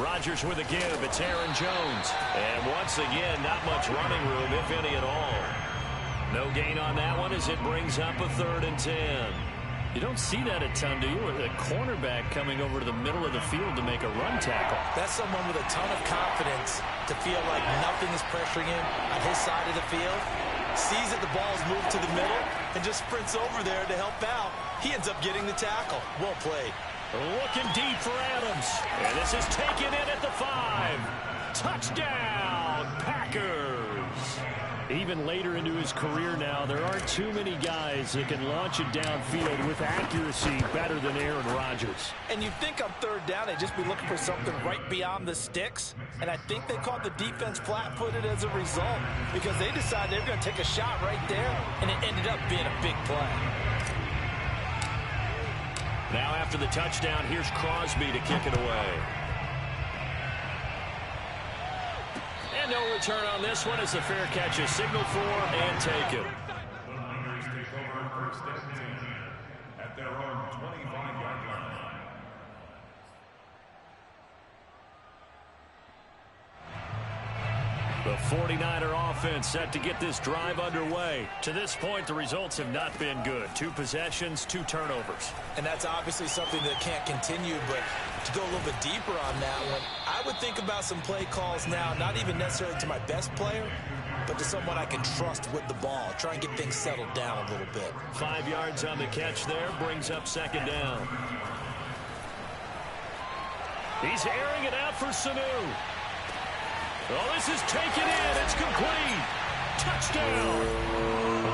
Rodgers with a give. It's Aaron Jones. And once again, not much running room, if any at all. No gain on that one as it brings up a 3rd and 10. You don't see that a ton, do you? With a cornerback coming over to the middle of the field to make a run tackle. That's someone with a ton of confidence to feel like nothing is pressuring him on his side of the field. Sees that the ball's moved to the middle and just sprints over there to help out. He ends up getting the tackle. Well played. Looking deep for Adams. And this is taken in at the 5. Touchdown, Packers. Even later into his career now, there aren't too many guys that can launch it downfield with accuracy better than Aaron Rodgers. And you'd think on 3rd down, they'd just be looking for something right beyond the sticks. And I think they caught the defense flat-footed as a result because they decided they were going to take a shot right there, and it ended up being a big play. Now after the touchdown, here's Crosby to kick it away. And no return on this one as the fair catch is signaled for and taken. Take over 1st and 10 at their own 25-yard line. The 49er offense set to get this drive underway. To this point, the results have not been good. 2 possessions, 2 turnovers. And that's obviously something that can't continue, but to go a little bit deeper on that one, I would think about some play calls now, not even necessarily to my best player, but to someone I can trust with the ball. Try and get things settled down a little bit. 5 yards on the catch there, brings up 2nd down. He's airing it out for Sanu. Oh, this is taken in. It's complete. Touchdown.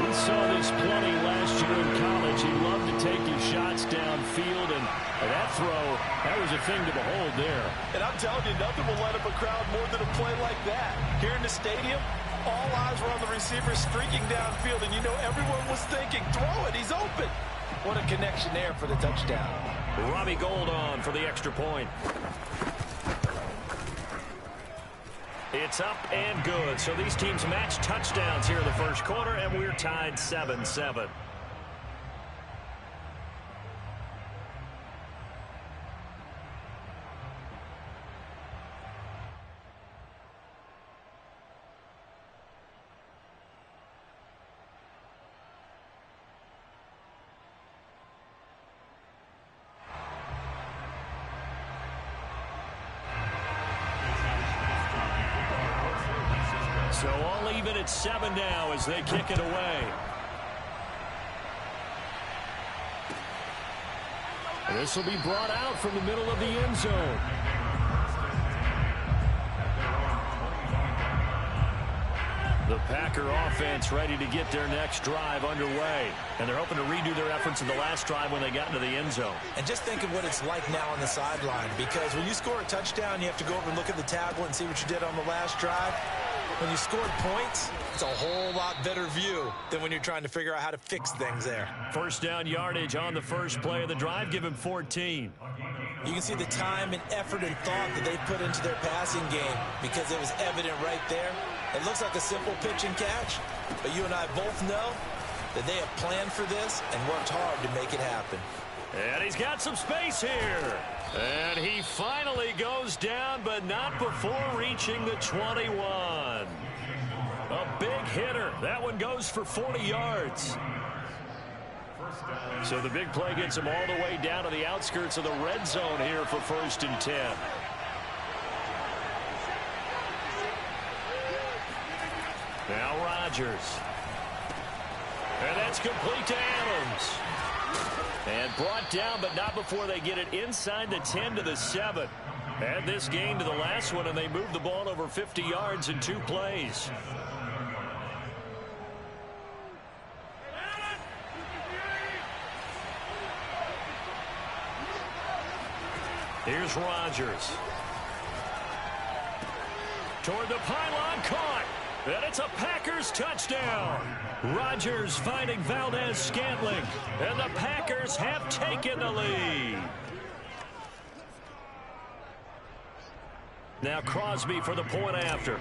We saw this plenty last year in college. He loved to take his shots downfield, and that throw, that was a thing to behold there. And I'm telling you, nothing will light up a crowd more than a play like that. Here in the stadium, all eyes were on the receiver streaking downfield, and you know everyone was thinking, throw it, he's open. What a connection there for the touchdown. Robbie Gould on for the extra point. It's up and good. So these teams match touchdowns here in the 1st quarter, and we're tied 7-7. So all even at 7 now as they kick it away. This will be brought out from the middle of the end zone. The Packer offense ready to get their next drive underway. And they're hoping to redo their efforts in the last drive when they got into the end zone. And just think of what it's like now on the sideline, because when you score a touchdown, you have to go over and look at the tablet and see what you did on the last drive. When you scored points, it's a whole lot better view than when you're trying to figure out how to fix things there. 1st down yardage on the first play of the drive. Give him 14. You can see the time and effort and thought that they put into their passing game because it was evident right there. It looks like a simple pitch and catch, but you and I both know that they have planned for this and worked hard to make it happen. And he's got some space here. And he finally goes down, but not before reaching the 21. A big hitter. That one goes for 40 yards. So the big play gets him all the way down to the outskirts of the red zone here for 1st and 10. Now Rodgers. And that's complete to Adams. And brought down, but not before they get it inside the 10 to the 7. Add this gain to the last one, and they move the ball over 50 yards in 2 plays. Here's Rodgers. Toward the pylon, caught. And it's a Packers touchdown. Rodgers finding Valdez-Scantling. And the Packers have taken the lead. Now Crosby for the point after.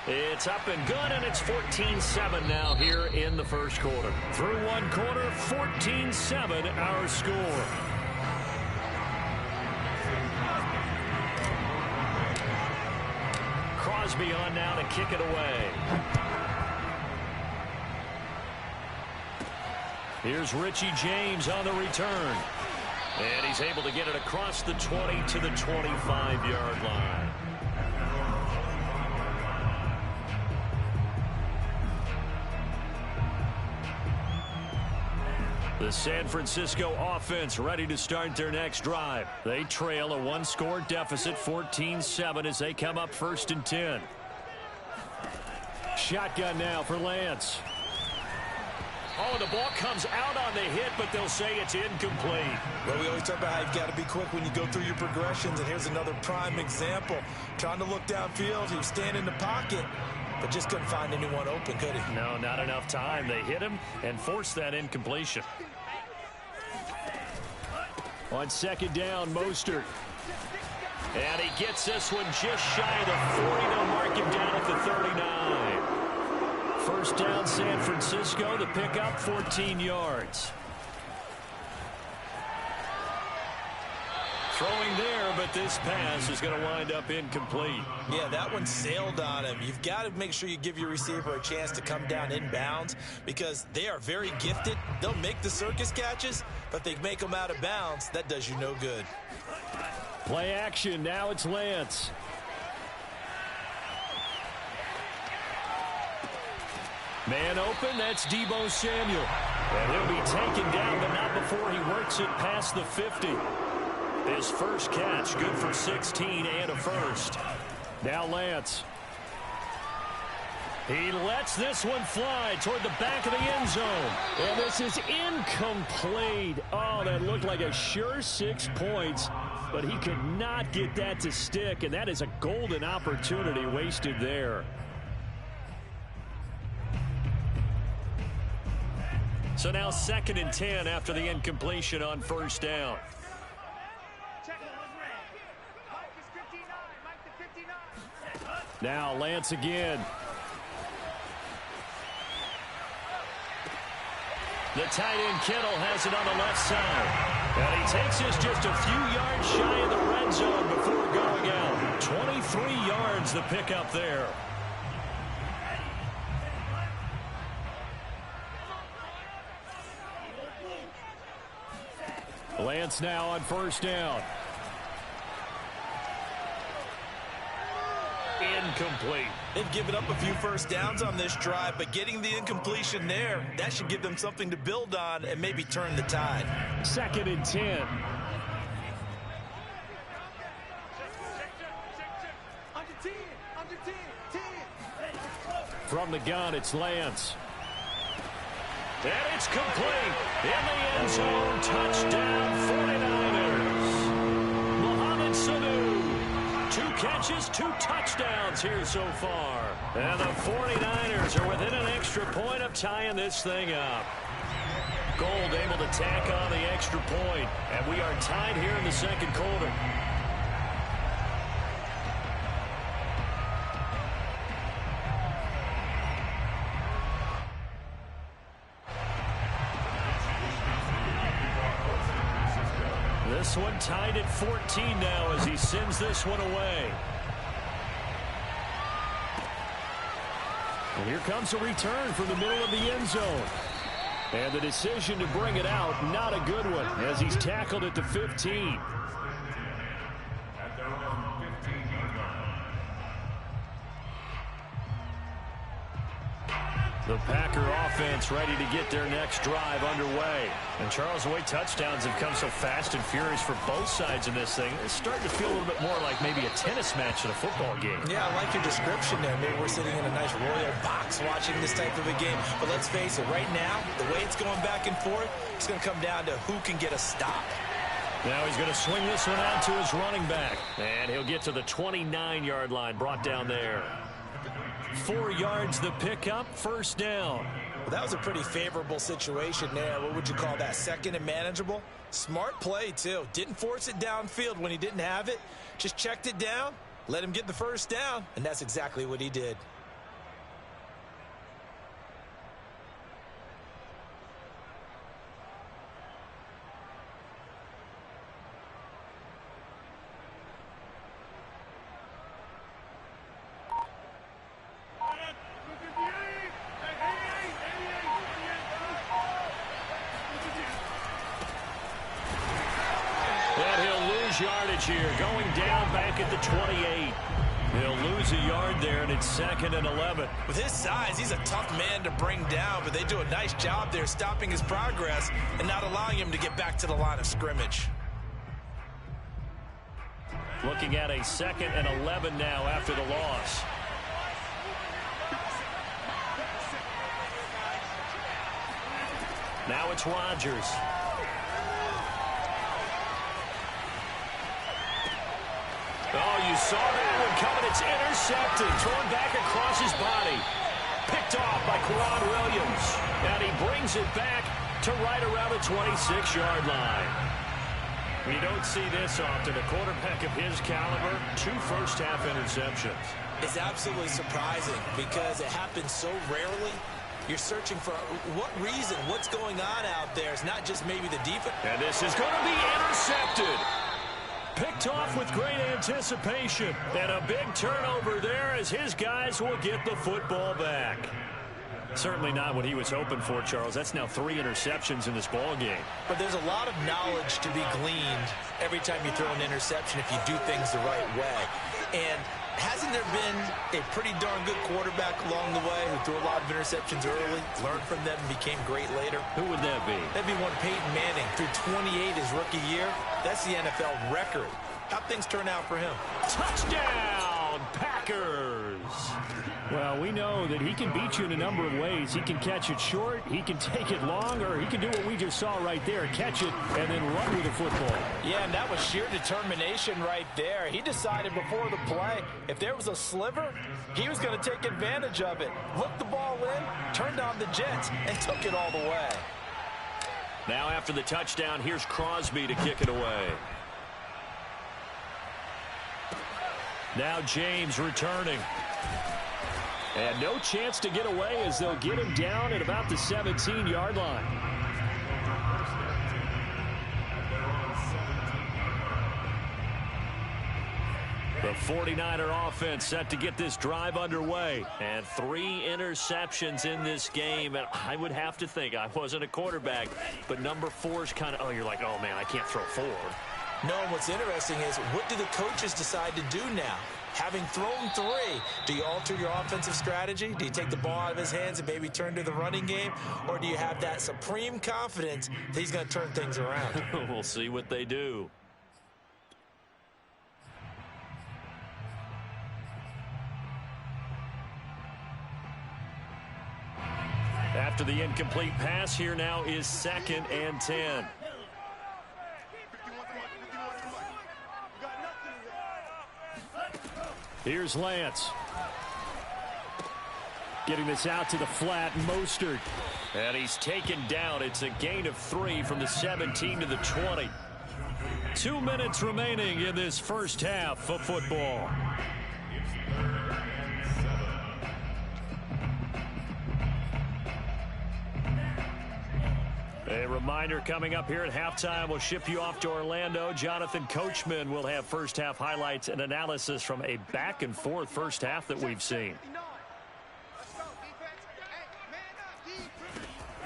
It's up and good, and it's 14-7 now here in the first quarter. Through one quarter, 14-7 our score. Crosby on now to kick it away. Here's Richie James on the return. And he's able to get it across the 20 to the 25-yard line. The San Francisco offense ready to start their next drive. They trail a one-score deficit, 14-7, as they come up 1st and 10. Shotgun now for Lance. Oh, the ball comes out on the hit, but they'll say it's incomplete. Well, we always talk about how you've got to be quick when you go through your progressions, and here's another prime example. Trying to look downfield, he was standing in the pocket, but just couldn't find anyone open, could he? No, not enough time. They hit him and forced that incompletion. On 2nd down, Mostert. And he gets this one just shy of the 40. They'll mark him down at the 39. 1st down, San Francisco. The pickup, 14 yards. Throwing there, but this pass is going to wind up incomplete. Yeah, that one sailed on him. You've got to make sure you give your receiver a chance to come down inbounds because they are very gifted. They'll make the circus catches, but they make them out of bounds. That does you no good. Play action. Now it's Lance. Man open, that's Deebo Samuel. And he'll be taken down, but not before he works it past the 50. His first catch, good for 16 and a first. Now Lance. He lets this one fly toward the back of the end zone. And this is incomplete. Oh, that looked like a sure 6 points, but he could not get that to stick, and that is a golden opportunity wasted there. So now 2nd and 10 after the incompletion on 1st down. Now Lance again. The tight end Kittle has it on the left side. And he takes this just a few yards shy of the red zone before going out. 23 yards the pickup there. Lance now on 1st down. Incomplete. They've given up a few first downs on this drive, but getting the incompletion there, that should give them something to build on and maybe turn the tide. 2nd and 10. From the gun, it's Lance. And it's complete. In the end zone, touchdown 49ers. Mohamed Sanu. 2 catches, 2 touchdowns here so far. And the 49ers are within an extra point of tying this thing up. Gold able to tack on the extra point. And we are tied here in the 2nd quarter. This one tied at 14 now as he sends this one away. And here comes a return from the middle of the end zone. And the decision to bring it out, not a good one, as he's tackled at the 15. The Packer offense ready to get their next drive underway. And Charles, the way touchdowns have come so fast and furious for both sides in this thing, it's starting to feel a little bit more like maybe a tennis match than a football game. Yeah, I like your description there. Maybe we're sitting in a nice royal box watching this type of a game. But let's face it, right now, the way it's going back and forth, it's going to come down to who can get a stop. Now he's going to swing this one out to his running back. And he'll get to the 29-yard line, brought down there. 4 yards the pickup, 1st down. Well, that was a pretty favorable situation there. What would you call that? 2nd and manageable? Smart play, too. Didn't force it downfield when he didn't have it. Just checked it down, let him get the 1st down, and that's exactly what he did. lose yardage here, going down back at the 28. They'll lose a yard there, and it's 2nd and 11. With his size, he's a tough man to bring down, but they do a nice job there stopping his progress and not allowing him to get back to the line of scrimmage. Looking at a 2nd and 11 now after the loss. Now it's Rodgers. Oh, you saw that one coming. It's intercepted. Thrown back across his body. Picked off by Quran Williams. And he brings it back to right around the 26-yard line. We don't see this often. A quarterback of his caliber, 2 first-half interceptions. It's absolutely surprising because it happens so rarely. You're searching for what reason, what's going on out there. It's not just maybe the defense. And this is going to be intercepted. Picked off with great anticipation. And a big turnover there as his guys will get the football back. Certainly not what he was hoping for, Charles. That's now 3 interceptions in this ball game. But there's a lot of knowledge to be gleaned every time you throw an interception if you do things the right way. And hasn't there been a pretty darn good quarterback along the way who threw a lot of interceptions early, learned from them, and became great later? Who would that be? That'd be one Peyton Manning. Threw 28 his rookie year. That's the NFL record. How'd things turn out for him? Touchdown, Packers! Well, we know that he can beat you in a number of ways. He can catch it short, he can take it long, or he can do what we just saw right there, catch it and then run with the football. Yeah, and that was sheer determination right there. He decided before the play, if there was a sliver, he was going to take advantage of it. Looked the ball in, turned on the jets, and took it all the way. Now after the touchdown, here's Crosby to kick it away. Now James returning. And no chance to get away as they'll get him down at about the 17-yard line. The 49er offense set to get this drive underway. And 3 interceptions in this game. And I would have to think, I wasn't a quarterback, but number 4 is kind of, oh, you're like, oh, man, I can't throw 4. No, what's interesting is what do the coaches decide to do now? Having thrown 3, do you alter your offensive strategy? Do you take the ball out of his hands and maybe turn to the running game? Or do you have that supreme confidence that he's going to turn things around? We'll see what they do. After the incomplete pass, here now is 2nd and 10. Here's Lance. Getting this out to the flat, Mostert. And he's taken down. It's a gain of 3 from the 17 to the 20. 2 minutes remaining in this first half of football. A reminder coming up here at halftime, we'll ship you off to Orlando. Jonathan Coachman will have first half highlights and analysis from a back and forth first half that we've seen.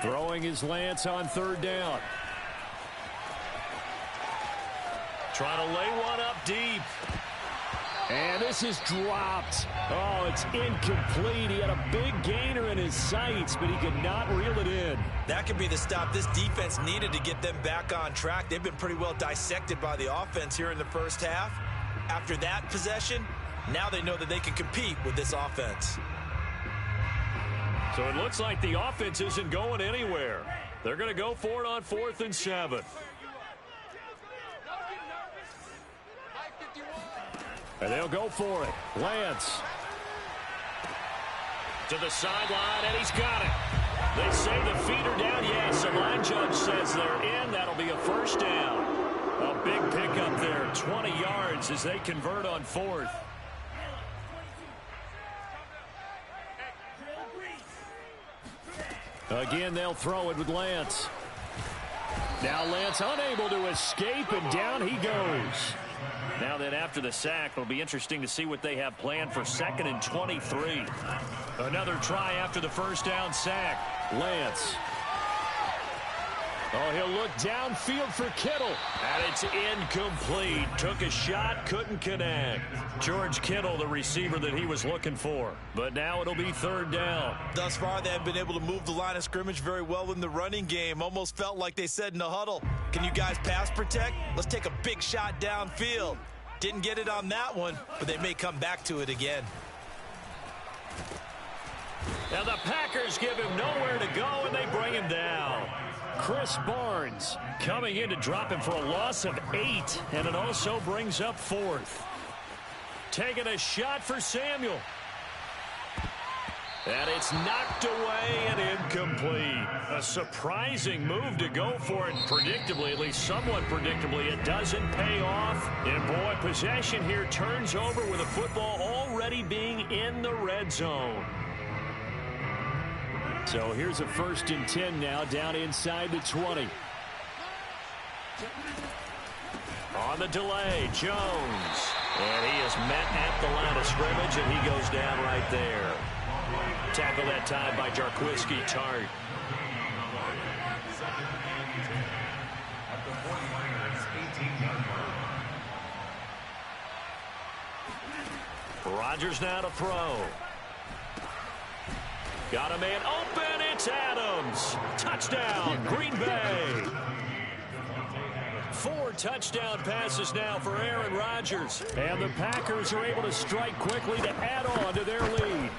Throwing his Lance on 3rd down. Trying to lay one up deep. And this is dropped. Oh, it's incomplete. He had a big gainer in his sights, but he could not reel it in. That could be the stop this defense needed to get them back on track. They've been pretty well dissected by the offense here in the first half. After that possession, now they know that they can compete with this offense. So it looks like the offense isn't going anywhere. They're going to go for it on 4th and 7. And they'll go for it. Lance. To the sideline, and he's got it. They say the feet are down. Yes, the line judge says they're in. That'll be a first down. A big pickup there. 20 yards as they convert on 4th. Again, they'll throw it with Lance. Now Lance unable to escape, and down he goes. Now then, after the sack, it'll be interesting to see what they have planned for 2nd and 23. Another try after the first down sack. Lance. Oh, he'll look downfield for Kittle. And it's incomplete. Took a shot, couldn't connect. George Kittle, the receiver that he was looking for. But now it'll be third down. Thus far, they have been able to move the line of scrimmage very well in the running game. Almost felt like they said in the huddle, can you guys pass protect? Let's take a big shot downfield. Didn't get it on that one, but they may come back to it again. Now the Packers give him nowhere to go, and they bring him down. Chris Barnes coming in to drop him for a loss of 8, and it also brings up fourth. Taking a shot for Samuel. And it's knocked away and incomplete. A surprising move to go for it. Predictably, at least somewhat predictably, it doesn't pay off. And boy, possession here turns over with a football already being in the red zone. So here's a 1st and 10 now, down inside the 20. On the delay, Jones. And he is met at the line of scrimmage, and he goes down right there. Tackle that time by Jarquiski Tart. Rodgers now to throw. Got a man open. It's Adams. Touchdown, Green Bay. 4 touchdown passes now for Aaron Rodgers. And the Packers are able to strike quickly to add on to their lead.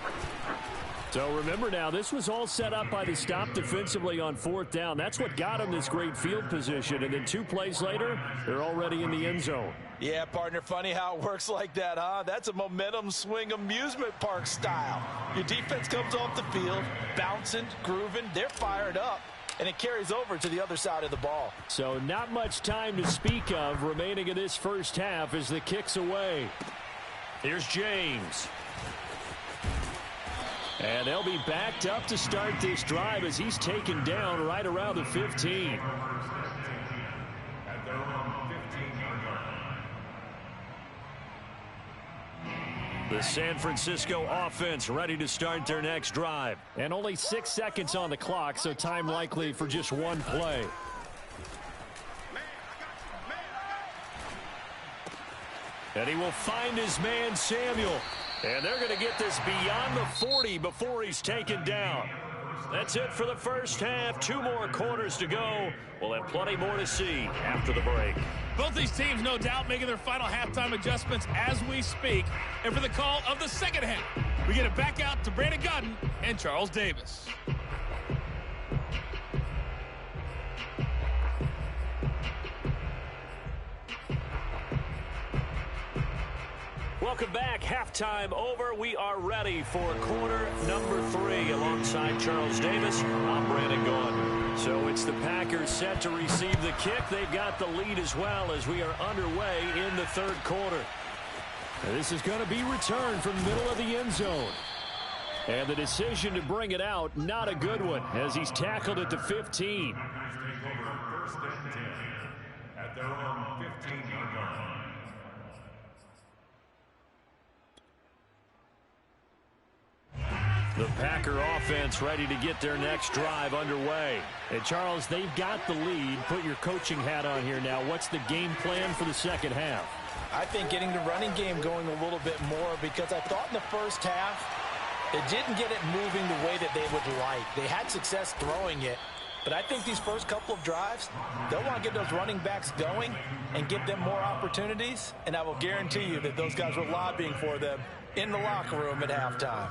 So remember now, this was all set up by the stop defensively on 4th down. That's what got them this great field position. And then 2 plays later, they're already in the end zone. Yeah, partner, funny how it works like that, huh? That's a momentum swing amusement park style. Your defense comes off the field, bouncing, grooving, they're fired up, and it carries over to the other side of the ball. So not much time to speak of remaining in this first half as the kick's away. Here's James. And they'll be backed up to start this drive as he's taken down right around the 15. The San Francisco offense ready to start their next drive. And only 6 seconds on the clock, so time likely for just one play. And he will find his man, Samuel. And they're going to get this beyond the 40 before he's taken down. That's it for the first half. 2 more quarters to go. We'll have plenty more to see after the break. Both these teams, no doubt, making their final halftime adjustments as we speak. And for the call of the second half, we get it back out to Brandon Godden and Charles Davis. Welcome back. Halftime over. We are ready for quarter number 3 alongside Charles Davis. I'm Brandon Gaudin. So it's the Packers set to receive the kick. They've got the lead as well as we are underway in the 3rd quarter. And this is going to be returned from the middle of the end zone. And the decision to bring it out, not a good one, as he's tackled at the 15. At their own 15-yard line. The Packer offense ready to get their next drive underway. And Charles, they've got the lead. Put your coaching hat on here now. What's the game plan for the second half? I think getting the running game going a little bit more, because I thought in the first half they didn't get it moving the way that they would like. They had success throwing it, but I think these first couple of drives, they'll want to get those running backs going and give them more opportunities, and I will guarantee you that those guys were lobbying for them in the locker room at halftime.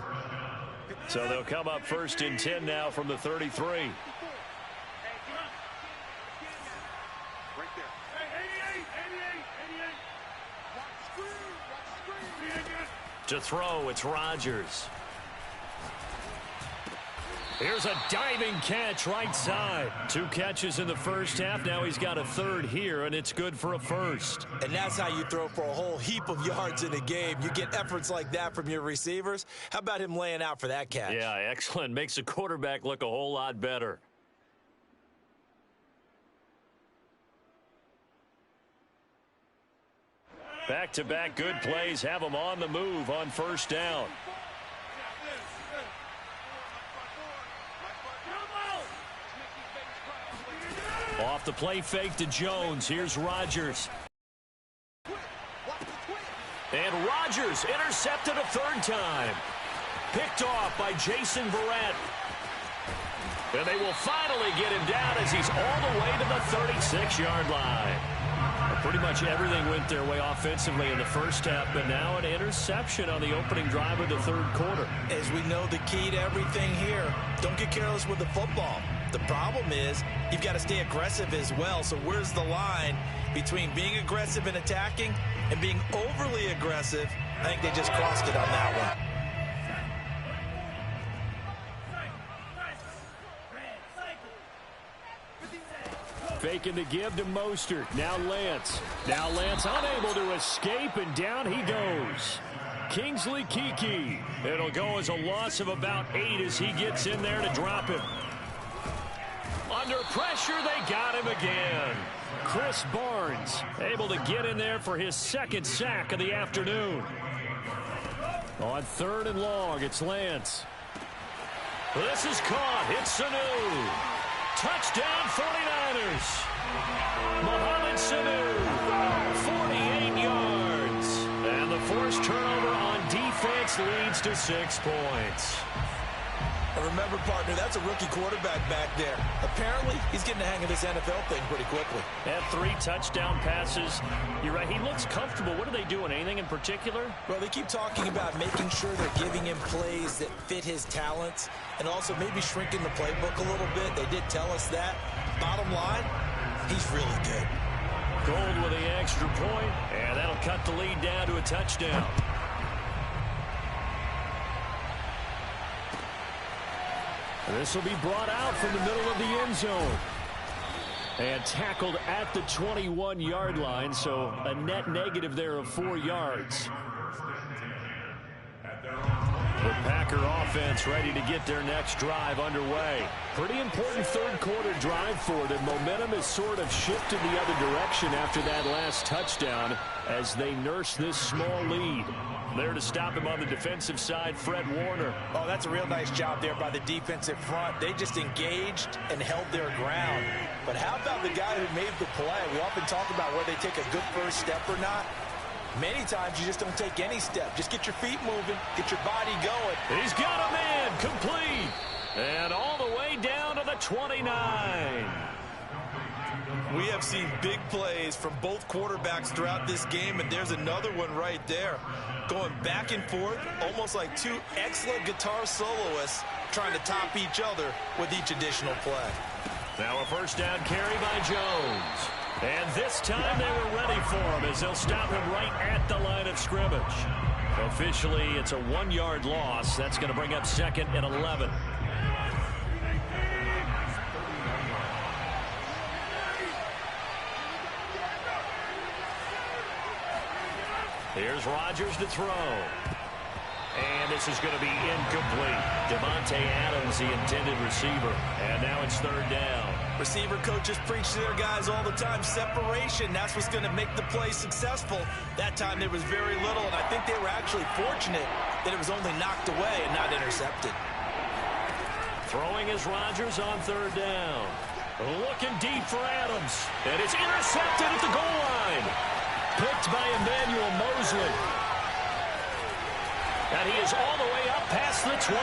So they'll come up 1st and 10 now from the 33. To throw, it's Rodgers. Here's a diving catch right side. 2 catches in the first half. Now he's got a 3rd here, and it's good for a 1st. And that's how you throw for a whole heap of yards in a game. You get efforts like that from your receivers. How about him laying out for that catch? Yeah, excellent. Makes the quarterback look a whole lot better. Back-to-back good plays have them on the move on 1st down. Off the play fake to Jones. Here's Rodgers. And Rodgers intercepted a third time. Picked off by Jason Verrett. And they will finally get him down as he's all the way to the 36-yard line. Pretty much everything went their way offensively in the first half, but now an interception on the opening drive of the third quarter. As we know, the key to everything here, don't get careless with the football. The problem is you've got to stay aggressive as well. So where's the line between being aggressive and attacking and being overly aggressive? I think they just crossed it on that one. Faking the give to Mostert. Now Lance. Now Lance unable to escape, and down he goes. Kingsley Keke. It'll go as a loss of about 8 as he gets in there to drop him. Under pressure, they got him again. Chris Barnes able to get in there for his second sack of the afternoon. On 3rd and long, it's Lance. This is caught. It's Sanu. Touchdown 49ers. Mohamed Sanu, 48 yards. And the forced turnover on defense leads to 6 points. And remember, partner, that's a rookie quarterback back there. Apparently, he's getting the hang of this NFL thing pretty quickly. Had 3 touchdown passes. You're right, he looks comfortable. What are they doing? Anything in particular? Well, they keep talking about making sure they're giving him plays that fit his talents and also maybe shrinking the playbook a little bit. They did tell us that. Bottom line, he's really good. Gold with the extra point, and that'll cut the lead down to a touchdown. This will be brought out from the middle of the end zone. And tackled at the 21-yard line, so a net negative there of 4 yards. The Packer offense ready to get their next drive underway. Pretty important third quarter drive for them. Momentum has sort of shifted the other direction after that last touchdown as they nurse this small lead. There to stop him on the defensive side, Fred Warner. Oh, that's a real nice job there by the defensive front. They just engaged and held their ground. But how about the guy who made the play? We often talk about whether they take a good first step or not. Many times you just don't take any step. Just get your feet moving, get your body going. He's got a man, complete. And all the way down to the 29. We have seen big plays from both quarterbacks throughout this game, and there's another one right there. Going back and forth, almost like 2 excellent guitar soloists trying to top each other with each additional play. Now a first down carry by Jones. And this time they were ready for him as they'll stop him right at the line of scrimmage. Officially, it's a 1-yard loss. That's going to bring up 2nd and 11. Here's Rodgers to throw. And this is going to be incomplete. Devontae Adams, the intended receiver. And now it's 3rd down. Receiver coaches preach to their guys all the time. Separation, that's what's going to make the play successful. That time there was very little, and I think they were actually fortunate that it was only knocked away and not intercepted. Throwing is Rodgers on 3rd down. Looking deep for Adams. And it's intercepted at the goal line. Picked by Emmanuel Mosley. And he is all the way up past the 25.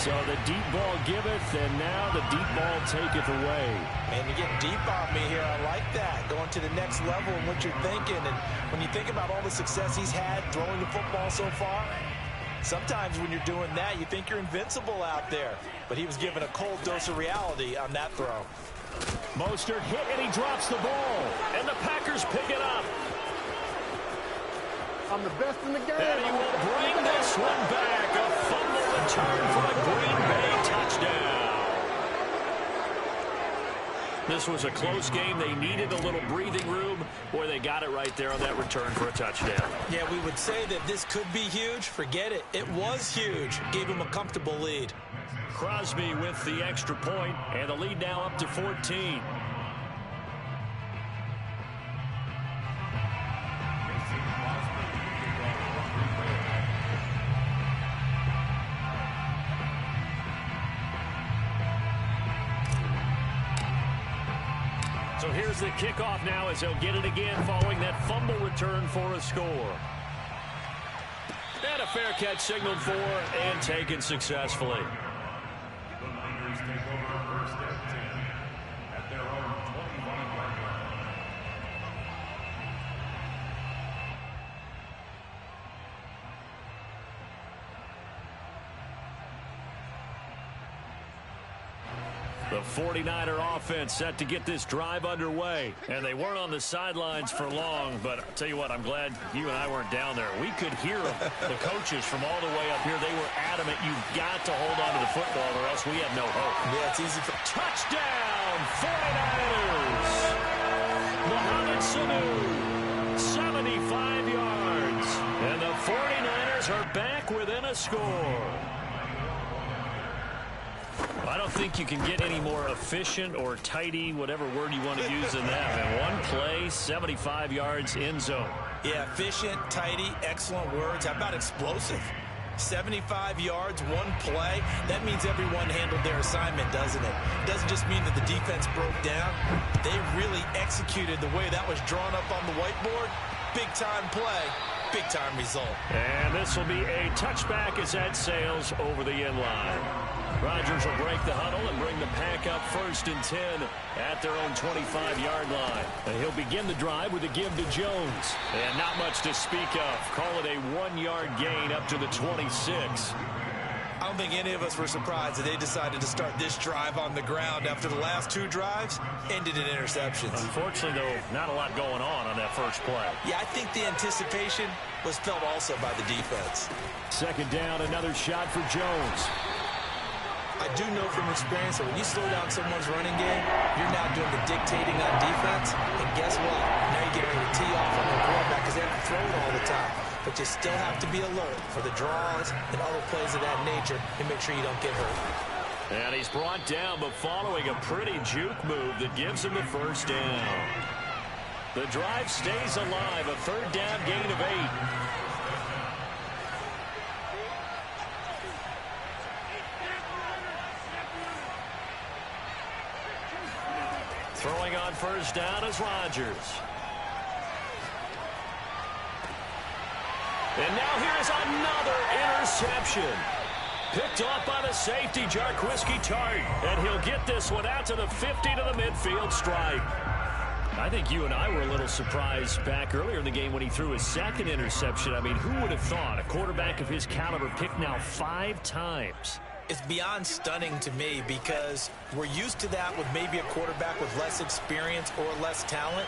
So the deep ball giveth, and now the deep ball taketh away. And you get deep on me here. I like that. Going to the next level and what you're thinking. And when you think about all the success he's had throwing the football so far, sometimes when you're doing that, you think you're invincible out there. But he was given a cold dose of reality on that throw. Mostert hit, and he drops the ball. And the Packers pick it up. I'm the best in the game. And he will bring this one back. A fumble return for a Green Bay touchdown. This was a close game. They needed a little breathing room. Boy, they got it right there on that return for a touchdown. Yeah, we would say that this could be huge. Forget it. It was huge. Gave him a comfortable lead. Crosby with the extra point, and the lead now up to 14. So here's the kickoff now as they'll get it again following that fumble return for a score. And a fair catch signaled for and taken successfully. The Niners take over first and 10 at their own 25-yard line. The 49er offense set to get this drive underway. And they weren't on the sidelines for long, but I'll tell you what, I'm glad you and I weren't down there. We could hear them, the coaches from all the way up here. They were adamant, you've got to hold on to the football or else we have no hope. Yeah, it's easy for... Touchdown, 49ers! Mohamed Sanu, 75 yards. And the 49ers are back within a score. I don't think you can get any more efficient or tidy, whatever word you want to use in that. And one play, 75 yards in zone. Yeah, efficient, tidy, excellent words. How about explosive? 75 yards, one play. That means everyone handled their assignment, doesn't it? Doesn't just mean that the defense broke down. They really executed the way that was drawn up on the whiteboard. Big-time play, big-time result. And this will be a touchback as that sails over the end line. Rodgers will break the huddle and bring the pack up 1st and 10 at their own 25-yard line. And he'll begin the drive with a give to Jones. And not much to speak of. Call it a 1-yard gain up to the 26. I don't think any of us were surprised that they decided to start this drive on the ground after the last 2 drives ended in interceptions. Unfortunately, though, not a lot going on that first play. Yeah, I think the anticipation was felt also by the defense. 2nd down, another shot for Jones. I do know from experience that when you slow down someone's running game, you're now doing the dictating on defense. And guess what? Now you're getting ready to tee off on the quarterback because they have to throw it all the time. But you still have to be alert for the draws and other plays of that nature and make sure you don't get hurt. And he's brought down, but following a pretty juke move that gives him the 1st down. The drive stays alive, a 3rd down gain of 8. Throwing on 1st down is Rodgers. And now here's another interception. Picked off by the safety, Jarquiski Tart. And he'll get this one out to the 50 to the midfield stripe. I think you and I were a little surprised back earlier in the game when he threw his 2nd interception. I mean, who would have thought a quarterback of his caliber picked now 5 times? It's beyond stunning to me because we're used to that with maybe a quarterback with less experience or less talent.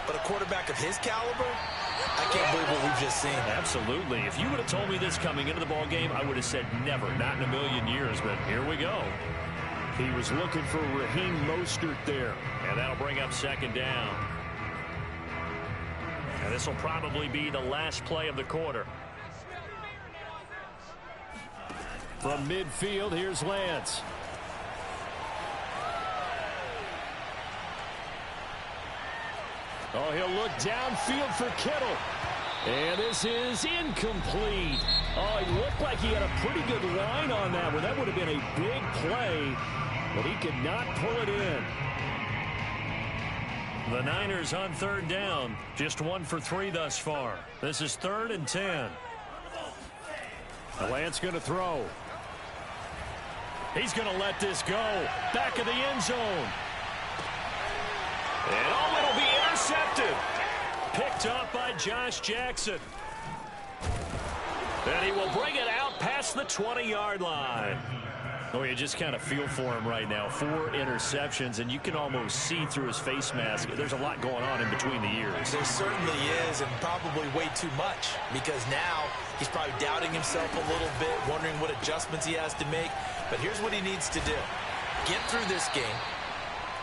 But a quarterback of his caliber, I can't believe what we've just seen. Absolutely. If you would have told me this coming into the ball game, I would have said never, not in a million years. But here we go. He was looking for Raheem Mostert there. And that'll bring up 2nd down. And this will probably be the last play of the quarter. From midfield, here's Lance. Oh, he'll look downfield for Kittle. And this is incomplete. Oh, he looked like he had a pretty good line on that one. That would have been a big play, but he could not pull it in. The Niners on 3rd down. Just 1 for 3 thus far. This is 3rd and 10. Lance going to throw. He's going to let this go. Back of the end zone. And oh, it'll be intercepted. Picked up by Josh Jackson. And he will bring it out past the 20-yard line. Oh, you just kind of feel for him right now. 4 interceptions, and you can almost see through his face mask. There's a lot going on in between the ears. There certainly is, and probably way too much, because now he's probably doubting himself a little bit, wondering what adjustments he has to make. But here's what he needs to do. Get through this game,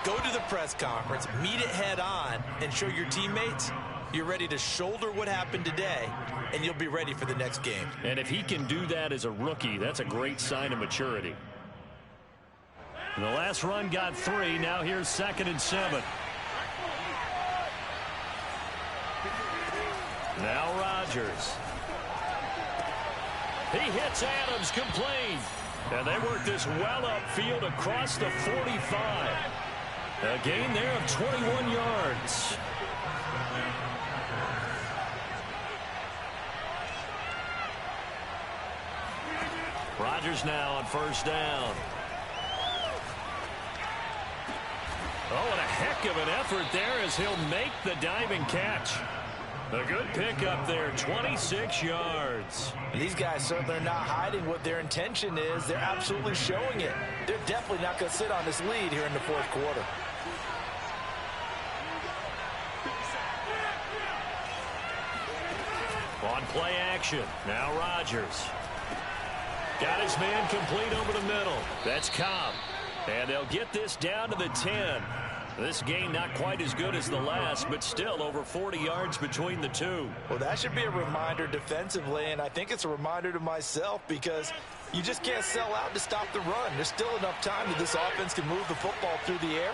go to the press conference, meet it head on, and show your teammates you're ready to shoulder what happened today, and you'll be ready for the next game. And if he can do that as a rookie, that's a great sign of maturity. The last run got 3. Now here's 2nd and 7. Now Rodgers. He hits Adams complete. And they work this well upfield across the 45. A gain there of 21 yards. Rodgers now on first down. Oh, and a heck of an effort there as he'll make the diving catch. A good pickup there, 26 yards. These guys certainly are not hiding what their intention is. They're absolutely showing it. They're definitely not going to sit on this lead here in the fourth quarter. On play action, now Rodgers. Got his man complete over the middle. That's Cobb. And they'll get this down to the 10. This game not quite as good as the last, but still over 40 yards between the two. Well, that should be a reminder defensively, and I think it's a reminder to myself because you just can't sell out to stop the run. There's still enough time that this offense can move the football through the air,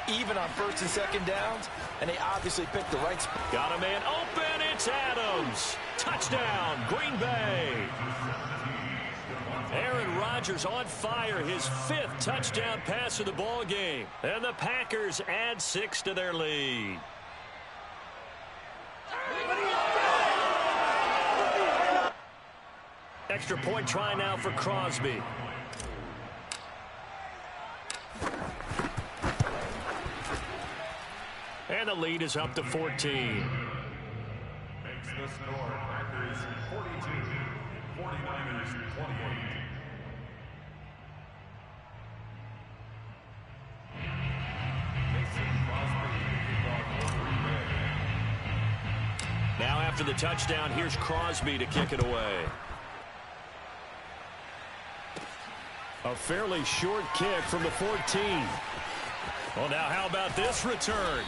even on first and second downs, and they obviously picked the right spot. Got a man open. It's Adams. Touchdown, Green Bay. Aaron Rodgers on fire, his 5th touchdown pass of the ball game. And the Packers add 6 to their lead. Extra point try now for Crosby. And the lead is up to 14. Makes the score Packers 42, 49ers 28. Now after the touchdown, here's Crosby to kick it away. A fairly short kick from the 14. Well, now how about this return?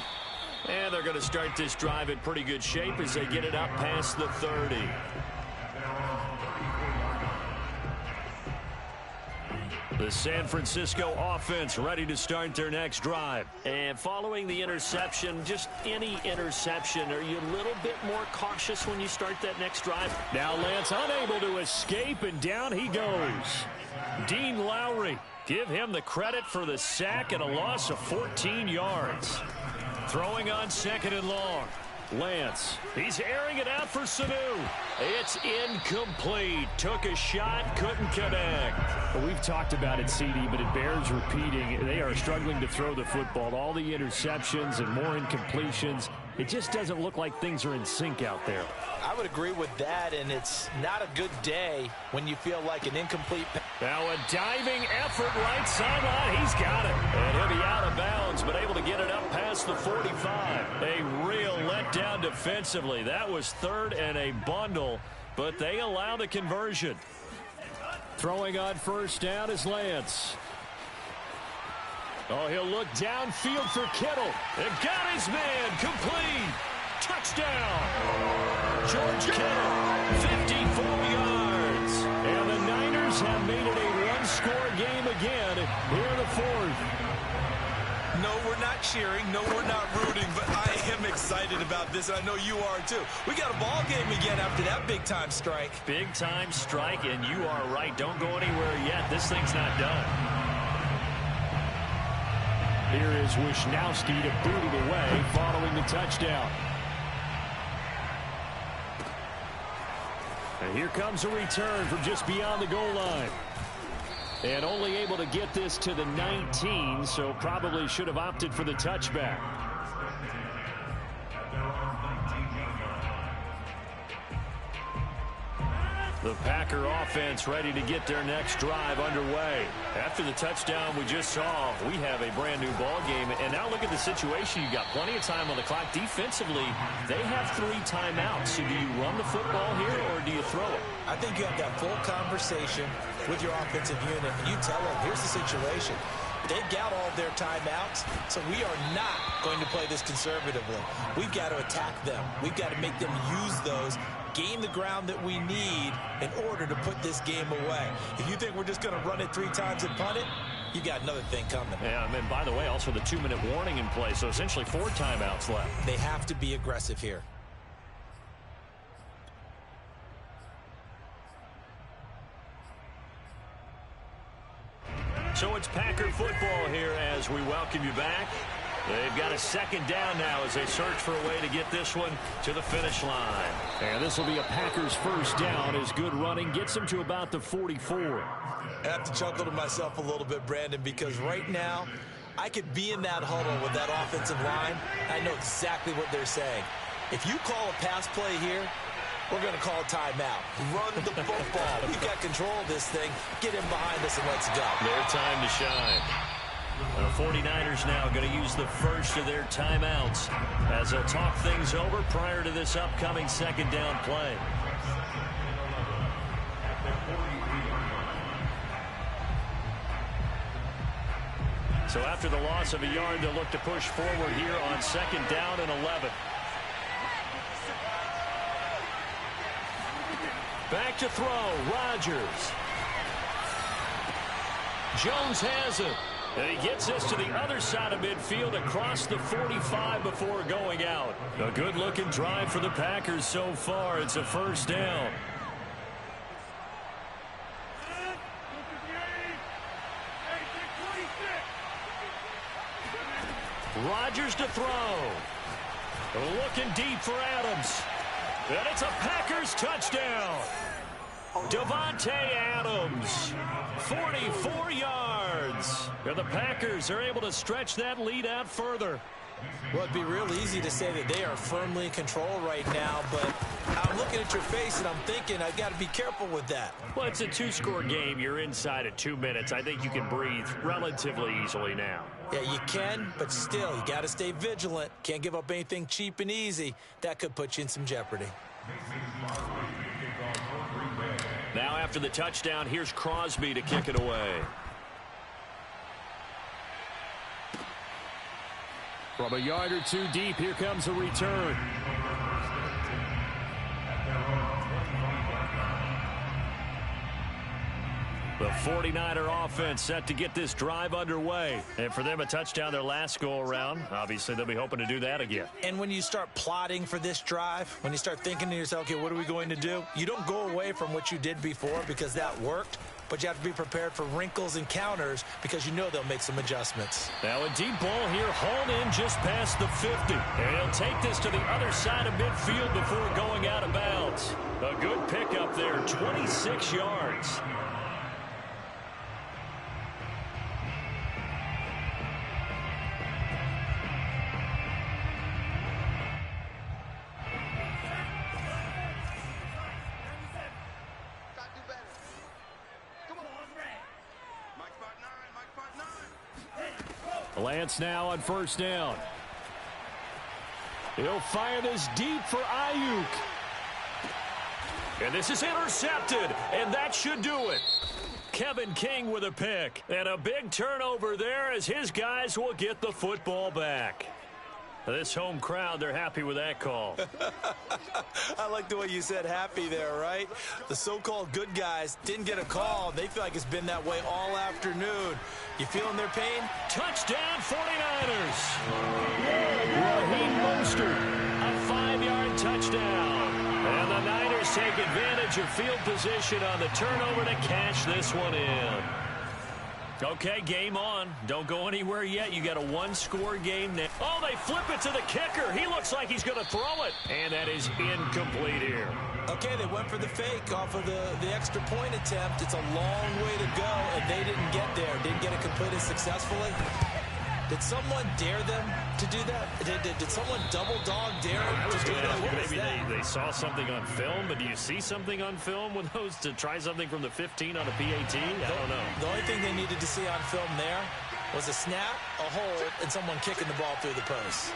And they're going to start this drive in pretty good shape as they get it up past the 30. The San Francisco offense ready to start their next drive. And following the interception, just any interception, are you a little bit more cautious when you start that next drive? Now Lance unable to escape, and down he goes. Dean Lowry, give him the credit for the sack and a loss of 14 yards. Throwing on second and long. Lance, he's airing it out for Sanu. It's incomplete. Took a shot, couldn't connect. Well, we've talked about it, CD, but it bears repeating. They are struggling to throw the football. All the interceptions and more incompletions. It just doesn't look like things are in sync out there. I would agree with that, and it's not a good day when you feel like an incomplete. Now a diving effort right sideline. He's got it. And he'll be out of bounds, but able to get it up past the 45. A real letdown defensively. That was 3rd and a bundle, but they allow the conversion. Throwing on first down is Lance. Oh, he'll look downfield for Kittle. And got his man complete. Touchdown. George Kittle, 54 yards. And the Niners have made it a one-score game again here in the 4th. No, we're not cheering. No, we're not rooting, but I am excited about this, and I know you are too. We got a ball game again after that big-time strike. Big-time strike, and you are right. Don't go anywhere yet. This thing's not done. Here is Wisnowski to boot it away following the touchdown. And here comes a return from just beyond the goal line. And only able to get this to the 19, so probably should have opted for the touchback. The Packer offense ready to get their next drive underway. After the touchdown we just saw, we have a brand new ball game. And now look at the situation. You got plenty of time on the clock. Defensively, they have 3 timeouts. So do you run the football here or do you throw it? I think you have that full conversation with your offensive unit, and you tell them, here's the situation. They've got all their timeouts, so we are not going to play this conservatively. We've got to attack them. We've got to make them use those, gain the ground that we need in order to put this game away. If you think we're just going to run it 3 times and punt it, you got another thing coming. Yeah, and by the way, also the 2-minute warning in play, so essentially 4 timeouts left. They have to be aggressive here. So it's Packer football here as we welcome you back. They've got a second down now as they search for a way to get this one to the finish line. And this will be a Packers first down as good running gets them to about the 44. I have to chuckle to myself a little bit, Brandon, because right now I could be in that huddle with that offensive line. I know exactly what they're saying. If you call a pass play here, we're going to call a timeout. Run the football. We've got control of this thing. Get him behind us and let's go. Their time to shine. The 49ers now going to use the first of their timeouts as they'll talk things over prior to this upcoming second down play. So after the loss of a yard, they'll look to push forward here on second down and 11. Back to throw, Rodgers. Jones has it. And he gets this to the other side of midfield across the 45 before going out. A good-looking drive for the Packers so far. It's a first down. Rodgers to throw. Looking deep for Adams. And it's a Packers touchdown. Davante Adams, 44 yards. And the Packers are able to stretch that lead out further. Well, it'd be real easy to say that they are firmly in control right now, but I'm looking at your face and I'm thinking I've got to be careful with that. Well, it's a two-score game. You're inside at 2 minutes. I think you can breathe relatively easily now. Yeah, you can, but still, you got to stay vigilant. Can't give up anything cheap and easy. That could put you in some jeopardy. Now after the touchdown, here's Crosby to kick it away. From a yard or two deep, here comes a return. The 49er offense set to get this drive underway. And for them, a touchdown their last go-around. Obviously, they'll be hoping to do that again. And when you start plotting for this drive, when you start thinking to yourself, okay, what are we going to do? You don't go away from what you did before because that worked. But you have to be prepared for wrinkles and counters because you know they'll make some adjustments. Now a deep ball here, hauled in just past the 50. And he'll take this to the other side of midfield before going out of bounds. A good pickup there, 26 yards. Lance now on first down. He'll fire this deep for Ayuk. And this is intercepted, and that should do it. Kevin King with a pick. And a big turnover there as his guys will get the football back. This home crowd, they're happy with that call. I like the way you said happy there, right? The so-called good guys didn't get a call. They feel like it's been that way all afternoon. You feeling their pain? Touchdown, 49ers. Raheem Mostert, a 5-yard touchdown. And the Niners take advantage of field position on the turnover to cash this one in. Okay, game on. Don't go anywhere yet. You got a one-score game now. Oh, they flip it to the kicker. He looks like he's going to throw it. And that is incomplete here. Okay, they went for the fake off of the extra point attempt. It's a long way to go, and they didn't get there. Didn't get it completed successfully. Did someone dare them to do that? Did someone double-dog dare them to do that? What was maybe that? they saw something on film, but do you see something on film with those to try something from the 15 on a PAT? I don't know. The only thing they needed to see on film there was a snap, a hold, and someone kicking the ball through the post.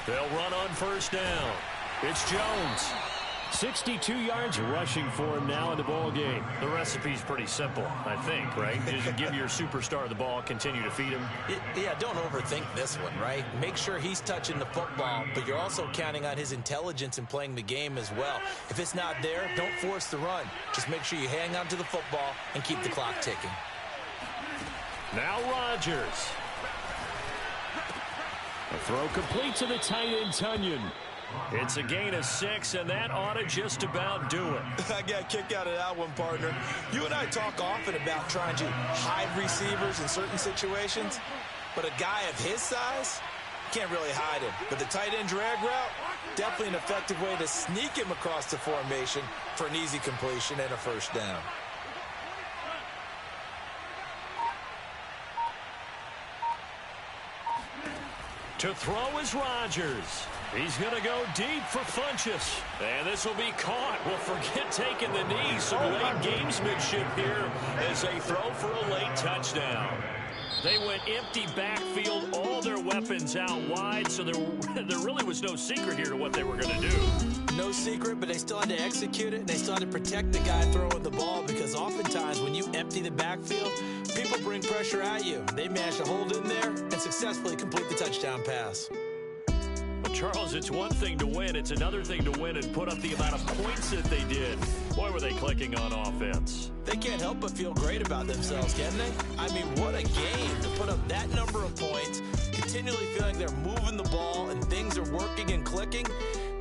They'll run on first down. It's Jones. 62 yards rushing for him now in the ball game. The recipe's pretty simple, I think, right? Just give your superstar the ball, continue to feed him. Yeah, don't overthink this one, right? Make sure he's touching the football, but you're also counting on his intelligence in playing the game as well. If it's not there, don't force the run. Just make sure you hang on to the football and keep the clock ticking. Now Rodgers. A throw complete to the tight end, Tunyon. It's a gain of 6, and that ought to just about do it. I got a kick out of that one, partner. You and I talk often about trying to hide receivers in certain situations, but a guy of his size can't really hide him. But the tight end drag route, definitely an effective way to sneak him across the formation for an easy completion and a first down. To throw is Rodgers. He's going to go deep for Funchess. And this will be caught. Well, forget taking the knee. Some late gamesmanship here as they throw for a late touchdown. They went empty backfield, all their weapons out wide, so there really was no secret here to what they were going to do. No secret, but they still had to execute it, and they still had to protect the guy throwing the ball, because oftentimes when you empty the backfield, people bring pressure at you. They managed to hold in there and successfully complete the touchdown pass. Well, Charles, it's one thing to win. It's another thing to win and put up the amount of points that they did. Boy, were they clicking on offense. They can't help but feel great about themselves, can they? I mean, what a game to put up that number of points, continually feeling they're moving the ball and things are working and clicking.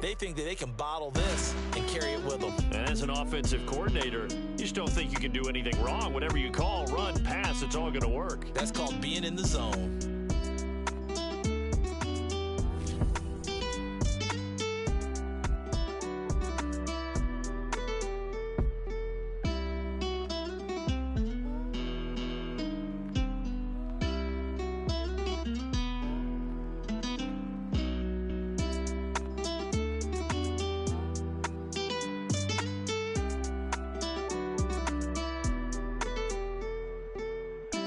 They think that they can bottle this and carry it with them. And as an offensive coordinator, you just don't think you can do anything wrong. Whatever you call, run, pass, it's all going to work. That's called being in the zone.